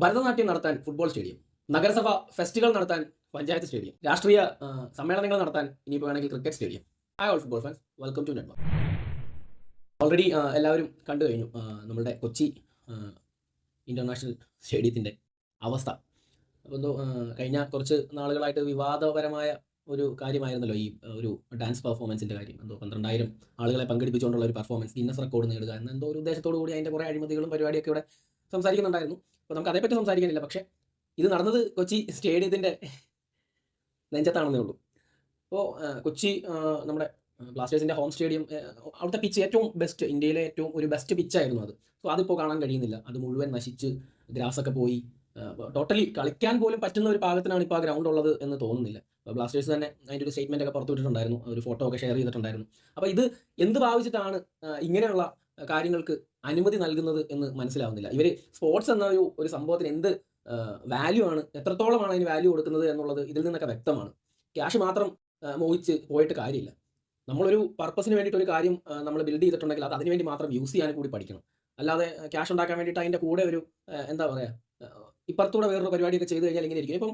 ഭരതനാട്യം നടത്താൻ football stadium, നഗരസഭ ഫെസ്റ്റുകൾ നടത്താൻ പഞ്ചായത്ത് സ്റ്റേഡിയം, രാഷ്ട്രീയ സമ്മേളനങ്ങൾ നടത്താൻ ഇനിയിപ്പോൾ വേണമെങ്കിൽ cricket stadium. Hi all football fans, welcome to network. Already എല്ലാവരും കണ്ടു കഴിഞ്ഞു നമ്മളുടെ കൊച്ചി ഇൻ്റർനാഷണൽ സ്റ്റേഡിയത്തിൻ്റെ അവസ്ഥ. അപ്പോൾ എന്തോ കഴിഞ്ഞ കുറച്ച് നാളുകളായിട്ട് വിവാദപരമായ ഒരു കാര്യമായിരുന്നല്ലോ ഈ ഒരു ഡാൻസ് പെർഫോമൻസിൻ്റെ കാര്യം. എന്തോ 12,000 ആളുകളെ പങ്കെടുപ്പിച്ചുകൊണ്ടുള്ള ഒരു പെർഫോമൻസ്, ഗിന്നസ് റെക്കോർഡ് നേടുക എന്ന എന്തോ ഒരു ഉദ്ദേശത്തോടു കൂടി അതിൻ്റെ കുറേ അഴിമതികളും പരിപാടിയൊക്കെ ഇവിടെ സംസാരിക്കുന്നുണ്ടായിരുന്നു. അപ്പോൾ നമുക്ക് അതേപ്പറ്റി സംസാരിക്കാനില്ല. പക്ഷേ ഇത് നടന്നത് കൊച്ചി സ്റ്റേഡിയത്തിൻ്റെ നെഞ്ചത്താണെന്നേ ഉള്ളൂ. അപ്പോൾ കൊച്ചി നമ്മുടെ ബ്ലാസ്റ്റേഴ്സിൻ്റെ ഹോം സ്റ്റേഡിയം, അവിടുത്തെ പിച്ച് ഏറ്റവും ബെസ്റ്റ്, ഇന്ത്യയിലെ ഏറ്റവും ഒരു ബെസ്റ്റ് പിച്ചായിരുന്നു അത്. സോ അതിപ്പോൾ കാണാൻ കഴിയുന്നില്ല. അത് മുഴുവൻ നശിച്ച് ഗ്രാസൊക്കെ പോയി ടോട്ടലി കളിക്കാൻ പോലും പറ്റുന്ന ഒരു പാകത്തിനാണ് ഇപ്പോൾ ആ ഗ്രൗണ്ട് ഉള്ളത് എന്ന് തോന്നുന്നില്ല. ബ്ലാസ്റ്റേഴ്സ് തന്നെ അതിൻ്റെ ഒരു സ്റ്റേറ്റ്മെൻ്റ് ഒക്കെ പുറത്തുവിട്ടിട്ടുണ്ടായിരുന്നു, ഒരു ഫോട്ടോ ഒക്കെ ഷെയർ ചെയ്തിട്ടുണ്ടായിരുന്നു. അപ്പോൾ ഇത് എന്ത് ഭാവിച്ചിട്ടാണ് ഇങ്ങനെയുള്ള കാര്യങ്ങൾക്ക് അനുമതി നൽകുന്നത് എന്ന് മനസ്സിലാവുന്നില്ല. ഇവർ സ്പോർട്സ് എന്ന ഒരു സംഭവത്തിന് എന്ത് വാല്യൂ ആണ്, എത്രത്തോളമാണ് അതിന് വാല്യൂ കൊടുക്കുന്നത് എന്നുള്ളത് ഇതിൽ നിന്നൊക്കെ വ്യക്തമാണ്. ക്യാഷ് മാത്രം മോഹിച്ച് പോയിട്ട് കാര്യമില്ല. നമ്മളൊരു പർപ്പസിന് വേണ്ടിയിട്ട് ഒരു കാര്യം നമ്മൾ ബിൽഡ് ചെയ്തിട്ടുണ്ടെങ്കിൽ അത് അതിനുവേണ്ടി മാത്രം യൂസ് ചെയ്യാൻ കൂടി പഠിക്കണം. അല്ലാതെ ക്യാഷ് ഉണ്ടാക്കാൻ വേണ്ടിയിട്ട് അതിൻ്റെ കൂടെ ഒരു എന്താ പറയുക, ഇപ്പുറത്തൂടെ വേറൊരു പരിപാടിയൊക്കെ ചെയ്ത് കഴിഞ്ഞാൽ ഇങ്ങനെ ഇരിക്കും. ഇപ്പം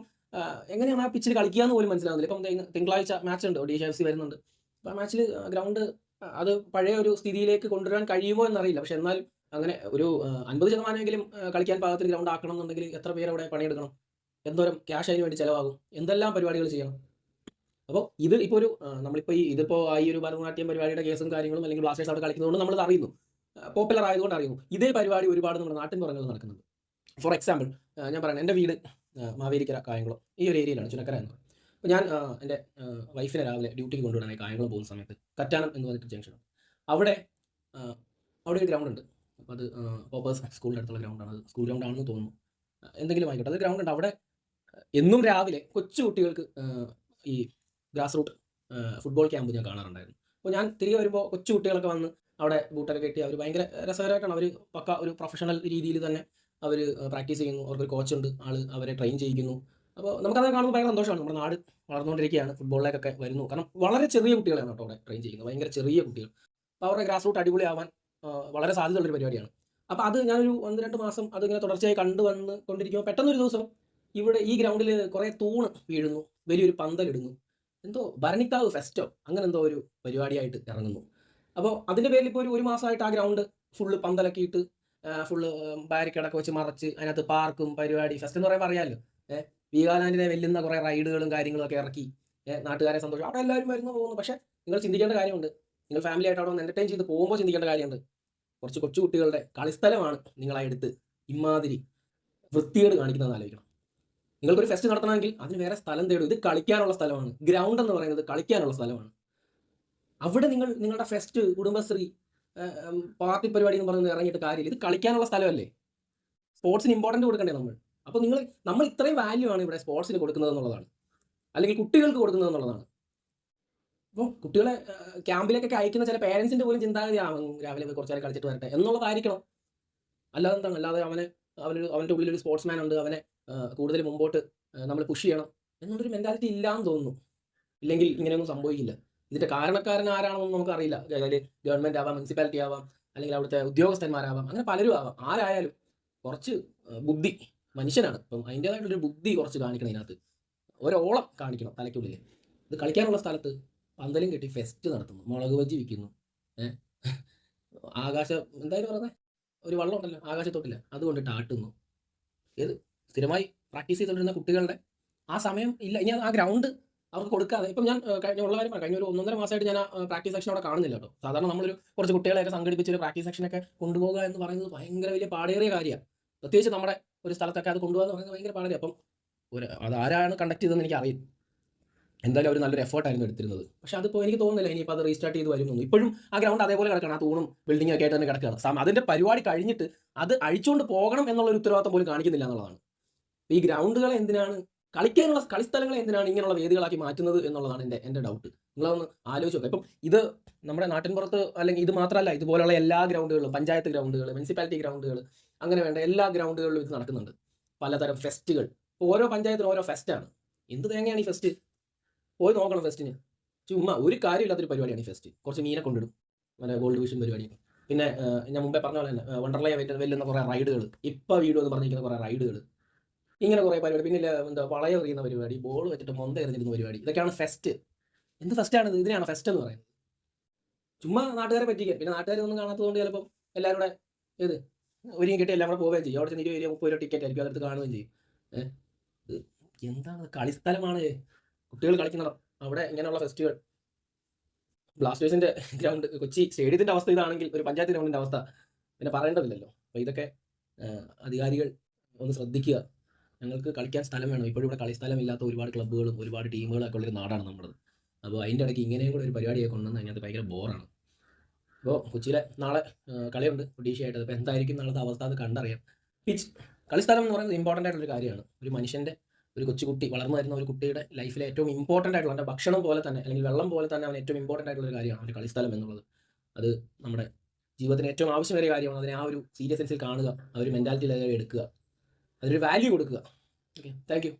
എങ്ങനെയാണ് ആ പിച്ചിൽ കളിക്കുക എന്ന് പോലും മനസ്സിലാവുന്നില്ല. ഇപ്പം തിങ്കളാഴ്ച മാച്ച് ഉണ്ട്, ഒഡീഷ FC വരുന്നുണ്ട്. അപ്പോൾ ആ മാച്ചിൽ ഗ്രൗണ്ട് അത് പഴയ ഒരു സ്ഥിതിയിലേക്ക് കൊണ്ടുവരാൻ കഴിയുമോ എന്നറിയില്ല. പക്ഷെ എന്നാലും അങ്ങനെ ഒരു 50% കളിക്കാൻ പാകത്തിൽ ഗ്രൗണ്ട് ആക്കണം എന്നുണ്ടെങ്കിൽ എത്ര പേര് അവിടെ പണിയെടുക്കണം, എന്തോരം ക്യാഷ് അതിന് വേണ്ടി ചിലവാകും, എന്തെല്ലാം പരിപാടികൾ ചെയ്യണം. അപ്പോൾ ഇത് ഇപ്പോൾ ഒരു നമ്മളിപ്പോൾ ഇതിപ്പോൾ ഈ ഒരു ഭരതനാട്യം പരിപാടിയുടെ കേസും കാര്യങ്ങളും അല്ലെങ്കിൽ ബ്ലാസ്റ്റേഴ്സ് അവിടെ കളിക്കുന്നതുകൊണ്ട് നമ്മൾ അറിയുന്നു, പോപ്പുലർ ആയതുകൊണ്ട് അറിയുന്നു. ഇതേ പരിപാടി ഒരുപാട് നമ്മുടെ നാട്ടിൻ പുറങ്ങളിൽ നടക്കുന്നുണ്ട്. ഫോർ എക്സാമ്പിൾ ഞാൻ പറയുന്നത്, എൻ്റെ വീട് മാവേലിക്കര കായംകുളം ഈ ഒരു ഏരിയയിലാണ്, ചുനക്കര എന്ന്. അപ്പോൾ ഞാൻ എൻ്റെ വൈഫിനെ രാവിലെ ഡ്യൂട്ടിക്ക് കൊണ്ടുവിടാനായി കായംകുളം പോകുന്ന സമയത്ത് കറ്റാനം എന്ന് പറഞ്ഞിട്ട് ജംഗ്ഷൻ, അവിടെ ഒരു ഗ്രൗണ്ട് ഉണ്ട്. അപ്പോൾ അത് പോപ്പേഴ്സ് സ്കൂളിൻ്റെ അടുത്തുള്ള ഗ്രൗണ്ടാണ്, അത് സ്കൂൾ ഗ്രൗണ്ടാണെന്ന് തോന്നുന്നു, എന്തെങ്കിലും ആയിക്കോട്ടെ. അത് ഗ്രൗണ്ട് ഉണ്ട്. അവിടെ എന്നും രാവിലെ കൊച്ചു കുട്ടികൾക്ക് ഈ ഗ്രാസ് റൂട്ട് ഫുട്ബോൾ ക്യാമ്പ് ഞാൻ കാണാറുണ്ടായിരുന്നു. അപ്പോൾ ഞാൻ തിരികെ വരുമ്പോൾ കൊച്ചു കുട്ടികളൊക്കെ വന്ന് അവിടെ ബൂട്ടൊക്കെ കെട്ടി അവർ ഭയങ്കര രസകരമായിട്ടാണ് അവർ പക്ക ഒരു പ്രൊഫഷണൽ രീതിയിൽ തന്നെ അവർ പ്രാക്ടീസ് ചെയ്യുന്നു. അവർക്കൊരു കോച്ചുണ്ട്, അവരെ ട്രെയിൻ ചെയ്യിക്കുന്നു. അപ്പോൾ നമുക്കത് കാണുമ്പോൾ ഭയങ്കര സന്തോഷമാണ്. നമ്മുടെ നാട് വളർന്നുകൊണ്ടിരിക്കുകയാണ്, ഫുട്ബോളിലേക്കൊക്കെ വരുന്നു. കാരണം വളരെ ചെറിയ കുട്ടികളാണ് കേട്ടോ അവിടെ ട്രെയിൻ ചെയ്യുന്നത്, ഭയങ്കര ചെറിയ കുട്ടികൾ. അപ്പോൾ അവരുടെ ഗ്രാസ് റൂട്ട് അടിപൊളിയാവാൻ വളരെ സാധ്യതയുള്ളൊരു പരിപാടിയാണ്. അപ്പോൾ അത് ഞാനൊരു 1-2 മാസം അതിങ്ങനെ തുടർച്ചയായി കണ്ടുവന്ന് കൊണ്ടിരിക്കുമ്പോൾ പെട്ടെന്നൊരു ദിവസം ഇവിടെ ഈ ഗ്രൗണ്ടിൽ കുറേ തൂണ് വീഴുന്നു, വലിയൊരു പന്തലിടുന്നു, എന്തോ ഭരണിക്കാവ് ഫെസ്റ്റോ അങ്ങനെ എന്തോ ഒരു പരിപാടിയായിട്ട് ഇറങ്ങുന്നു. അപ്പോൾ അതിൻ്റെ പേരിൽ ഇപ്പോൾ ഒരു മാസമായിട്ട് ആ ഗ്രൗണ്ട് ഫുള്ള് പന്തലൊക്കെ ഇട്ട് ഫുള്ള് ബാരിക്കേഡൊക്കെ വെച്ച് മറച്ച് അതിനകത്ത് പാർക്കും പരിപാടി, ഫെസ്റ്റ് എന്ന് പറയുമ്പോൾ അറിയാമല്ലോ, വീഗാലാൻഡിനെ വെല്ലുന്ന കുറേ റൈഡുകളും കാര്യങ്ങളും ഒക്കെ ഇറക്കി നാട്ടുകാരെ സന്തോഷം. അവിടെ എല്ലാവരും വരുന്നു പോകുന്നു. പക്ഷേ നിങ്ങൾ ചിന്തിക്കേണ്ട കാര്യമുണ്ട്, നിങ്ങൾ ഫാമിലി ആയിട്ട് അവിടെ ഒന്ന് എൻ്റർടൈൻ ചെയ്ത് പോകുമ്പോൾ ചിന്തിക്കേണ്ട കാര്യമുണ്ട്. കുറച്ച് കൊച്ചു കുട്ടികളുടെ കളിസ്ഥലമാണ് നിങ്ങളായെടുത്ത് ഇമാതിരി വൃത്തികേട് കാണിക്കുന്നതെന്ന് ആലോചിക്കണം. നിങ്ങൾക്കൊരു ഫെസ്റ്റ് നടത്തണമെങ്കിൽ അതിന് വേറെ സ്ഥലം തേടും. ഇത് കളിക്കാനുള്ള സ്ഥലമാണ്. ഗ്രൗണ്ട് എന്ന് പറയുന്നത് കളിക്കാനുള്ള സ്ഥലമാണ്. അവിടെ നിങ്ങളുടെ ഫെസ്റ്റ്, കുടുംബശ്രീ, പാർട്ടി പരിപാടി എന്ന് പറയുന്നത് ഇറങ്ങിയിട്ട് കാര്യമില്ല. ഇത് കളിക്കാനുള്ള സ്ഥലമല്ലേ, സ്പോർട്സിന് ഇമ്പോർട്ടൻറ്റ് കൊടുക്കണ്ടേ നമ്മൾ. അപ്പോൾ നമ്മൾ ഇത്രയും വാല്യൂ ആണ് ഇവിടെ സ്പോർട്സിന് കൊടുക്കുന്നത് എന്നുള്ളതാണ്, അല്ലെങ്കിൽ കുട്ടികൾക്ക് കൊടുക്കുന്നത് എന്നുള്ളതാണ്. അപ്പോൾ കുട്ടികളെ ക്യാമ്പിലേക്കൊക്കെ അയക്കുന്ന ചില പേരൻസിൻ്റെ പോലും ചിന്താഗതി രാവിലെ കുറച്ച് നേരം കളിച്ചിട്ട് വരട്ടെ എന്നുള്ളതായിരിക്കണം. അല്ലാതെ എന്താണ്, അല്ലാതെ അവൻ്റെ ഉള്ളിലൊരു സ്പോർട്സ്മാൻ ഉണ്ട്, അവനെ കൂടുതൽ മുമ്പോട്ട് നമ്മൾ പുഷ് ചെയ്യണം എന്നുള്ളൊരു മെൻറ്റാലിറ്റി ഇല്ലാന്ന് തോന്നുന്നു. ഇല്ലെങ്കിൽ ഇങ്ങനെയൊന്നും സംഭവിക്കില്ല. ഇതിൻ്റെ കാരണക്കാരൻ ആരാണെന്നൊന്നും നമുക്കറിയില്ല. അതായത് ഗവൺമെൻറ് ആവാം, മുനിസിപ്പാലിറ്റി ആവാം, അല്ലെങ്കിൽ അവിടുത്തെ ഉദ്യോഗസ്ഥന്മാരാവാം, അങ്ങനെ പലരും ആവാം. ആരായാലും കുറച്ച് ബുദ്ധി, മനുഷ്യനാണ്, അപ്പം അതിൻ്റേതായിട്ടുള്ളൊരു ബുദ്ധി കുറച്ച് കാണിക്കണം. ഇതിനകത്ത് ഒരോളം കാണിക്കണം തലയ്ക്കുള്ളിൽ. ഇത് കളിക്കാനുള്ള സ്ഥലത്ത് പന്തലും കെട്ടി ഫെസ്റ്റ് നടത്തുന്നു, മുളക് ബജ്ജി വിൽക്കുന്നു, എന്തായാലും പറഞ്ഞത് ഒരു വള്ളം ഉണ്ടല്ലോ ആകാശത്തോട്ടില്ല, അതുകൊണ്ടിട്ട് ആട്ടുന്നു. ഏത് സ്ഥിരമായി പ്രാക്ടീസ് ചെയ്തുകൊണ്ടിരുന്ന കുട്ടികളുടെ ആ സമയം ഇല്ല. ഇനി ആ ഗ്രൗണ്ട് അവർക്ക് കൊടുക്കാതെ, ഇപ്പം ഞാൻ കഴിഞ്ഞ ഒരു 1-1.5 മാസമായിട്ട് ഞാൻ ആ പ്രാക്ടീസ് സെക്ഷൻ അവിടെ കാണുന്നില്ല കേട്ടോ. സാധാരണ നമ്മളൊരു കുറച്ച് കുട്ടികളെയൊക്കെ സംഘടിപ്പിച്ച് ഒരു പ്രാക്ടീസ് സെക്ഷനൊക്കെ കൊണ്ടുപോകുക എന്ന് പറയുന്നത് ഭയങ്കര വലിയ പാടേറിയ കാര്യമാണ്. പ്രത്യേകിച്ച് നമ്മുടെ ഒരു സ്ഥലത്തൊക്കെ അത് കൊണ്ടുപോകുക എന്ന് പറയുന്നത് ഭയങ്കര പാടേറിയ. അപ്പം അതാരാണ് കണ്ടക്ട് ചെയ്തതെന്ന് എനിക്ക് അറിയില്ല. എന്തായാലും അവർ നല്ലൊരു എഫേർട്ടായിരുന്നു എടുത്തിരുന്നത്. പക്ഷേ അതിപ്പോൾ എനിക്ക് തോന്നുന്നില്ല ഇനിയിപ്പോൾ അത് റീസ്റ്റാർട്ട് ചെയ്ത് വരുന്നു. ഇപ്പോഴും ആ ഗ്രൗണ്ട് അതേപോലെ കിടക്കണം, ആ തൂണും ബിൽഡിങ്ങും ഒക്കെ ആയിട്ട് തന്നെ കിടക്കുകയാണ്. അതിൻ്റെ പരിപാടി കഴിഞ്ഞിട്ട് അത് അഴിച്ചുകൊണ്ട് പോകണം എന്നുള്ളൊരു ഉത്തരവാദിത്തം പോലും കാണിക്കുന്നില്ല എന്നുള്ളതാണ്. ഈ ഗ്രൗണ്ടുകളെ എന്തിനാണ്, കളിക്കാനുള്ള കളിസ്ഥലങ്ങളെ എന്തിനാണ് ഇങ്ങനെയുള്ള വേദികളാക്കി മാറ്റുന്നത് എന്നുള്ളതാണ് എൻ്റെ ഡൗട്ട്. നിങ്ങളതൊന്ന് ആലോചിച്ച് നോക്കുക. ഇപ്പം ഇത് നമ്മുടെ നാട്ടിൻപുറത്ത്, അല്ലെങ്കിൽ ഇത് മാത്രമല്ല, ഇതുപോലുള്ള എല്ലാ ഗ്രൗണ്ടുകളും, പഞ്ചായത്ത് ഗ്രൗണ്ടുകൾ, മുനിസിപ്പാലിറ്റി ഗ്രൗണ്ടുകൾ, അങ്ങനെ വേണ്ട എല്ലാ ഗ്രൗണ്ടുകളിലും ഇത് നടക്കുന്നുണ്ട്. പലതരം ഫെസ്റ്റുകൾ, ഓരോ പഞ്ചായത്തിനും ഓരോ ഫെസ്റ്റാണ്. എന്ത് തേങ്ങയാണ് ഈ ഫെസ്റ്റ്? പോയി നോക്കണം ഫെസ്റ്റിന്. ചുമ്മാ ഒരു കാര്യമില്ലാത്തൊരു പരിപാടിയാണ് ഈ ഫെസ്റ്റ്. കുറച്ച് മീനെ കൊണ്ടിടും, മറ്റേ ഗോൾഡ് വിഷൻ പരിപാടിയൊക്കെ. പിന്നെ ഞാൻ മുമ്പേ പറഞ്ഞ പോലെ തന്നെ വണ്ടർലയെ വെല്ലുന്ന കുറേ റൈഡുകൾ, ഇപ്പോൾ വീഡിയോ എന്ന് പറഞ്ഞിരിക്കുന്ന കുറേ റൈഡുകൾ, ഇങ്ങനെ കുറേ പരിപാടി. പിന്നെ എന്താ വളയം എറിയുന്ന പരിപാടി, ബോൾ വെച്ചിട്ട് മൊന്ത എറിഞ്ഞിരുന്ന പരിപാടി. ഇതൊക്കെയാണ് ഫെസ്റ്റ്. എന്ത് ഫെസ്റ്റാണ് ഇത്? ഇതിനെയാണോ ഫെസ്റ്റ് എന്ന് പറയുന്നത്? ചുമ്മാ നാട്ടുകാരെ പറ്റിക്കുക. പിന്നെ നാട്ടുകാർ ഒന്നും കാണാത്തതുകൊണ്ട് ചിലപ്പം എല്ലാവരും കൂടെ ഏത് ഒരുങ്ങി കിട്ടി എല്ലാം കൂടെ പോവുകയും ചെയ്യും. അവിടെ ചെന്ന് 20 രൂപ 30 രൂപ ടിക്കറ്റ് ആയിരിക്കും, അതെടുത്ത് കാണുകയും ചെയ്യും. ഇത് എന്താണ്? കളിസ്ഥലമാണ്, കുട്ടികൾ കളിക്കുന്നിടം. അവിടെ ഇങ്ങനെയുള്ള ഫെസ്റ്റുകൾ. ബ്ലാസ്റ്റേഴ്സിന്റെ ഗ്രൗണ്ട്, കൊച്ചി സ്റ്റേഡിയത്തിന്റെ അവസ്ഥ ഇതാണെങ്കിൽ ഒരു പഞ്ചായത്ത് ഗ്രൗണ്ടിന്റെ അവസ്ഥ പിന്നെ പറയേണ്ടതില്ലല്ലോ. അപ്പോൾ ഇതൊക്കെ അധികാരികൾ ഒന്ന് ശ്രദ്ധിക്കുക. ഞങ്ങൾക്ക് കളിക്കാൻ സ്ഥലം വേണം. ഇപ്പോഴും ഇവിടെ കളിസ്ഥലമില്ലാത്ത ഒരുപാട് ക്ലബ്ബുകളും ഒരുപാട് ടീമുകളൊക്കെ ഉള്ളൊരു നാടാണ് നമ്മുടേത്. അപ്പോൾ അതിൻ്റെ ഇടയ്ക്ക് ഇങ്ങനെയും കൂടെ ഒരു പരിപാടിയൊക്കെ കൊണ്ടുവന്ന് അതിനകത്ത് ഭയങ്കര ബോറാണ്. അപ്പോൾ കൊച്ചിയിലെ നാളെ കളിയുണ്ട് ഒഡീഷയായിട്ട്. അപ്പോൾ എന്തായിരിക്കും നാളത്തെ അവസ്ഥ അത് കണ്ടറിയാം. പിച്ച് കളിസ്ഥലം എന്ന് പറയുന്നത് ഇമ്പോർട്ടൻ്റ് ആയിട്ടുള്ളൊരു കാര്യമാണ്. ഒരു മനുഷ്യൻ്റെ, ഒരു കൊച്ചുകുട്ടി, വളർന്നു വരുന്ന ഒരു കുട്ടിയുടെ ലൈഫിലെ ഏറ്റവും ഇമ്പോർട്ടൻ്റ് ആയിട്ടുള്ള, അവൻ്റെ ഭക്ഷണം പോലെ തന്നെ അല്ലെങ്കിൽ വെള്ളം പോലെ തന്നെ അവൻ ഏറ്റവും ഇമ്പോർട്ടൻ്റ് ആയിട്ടുള്ളൊരു കാര്യമാണ് അവൻ്റെ കളിസ്ഥലം എന്നുള്ളത്. അത് നമ്മുടെ ജീവിതത്തിന് ഏറ്റവും ആവശ്യമേറിയ കാര്യമാണ്. അതിനെ ആ ഒരു സീരിയസ് സെൻസിൽ കാണുക, ആ ഒരു മെൻറ്റാലിറ്റിയിൽ എടുക്കുക, അതിനൊരു വാല്യൂ കൊടുക്കുക. Okay, thank you.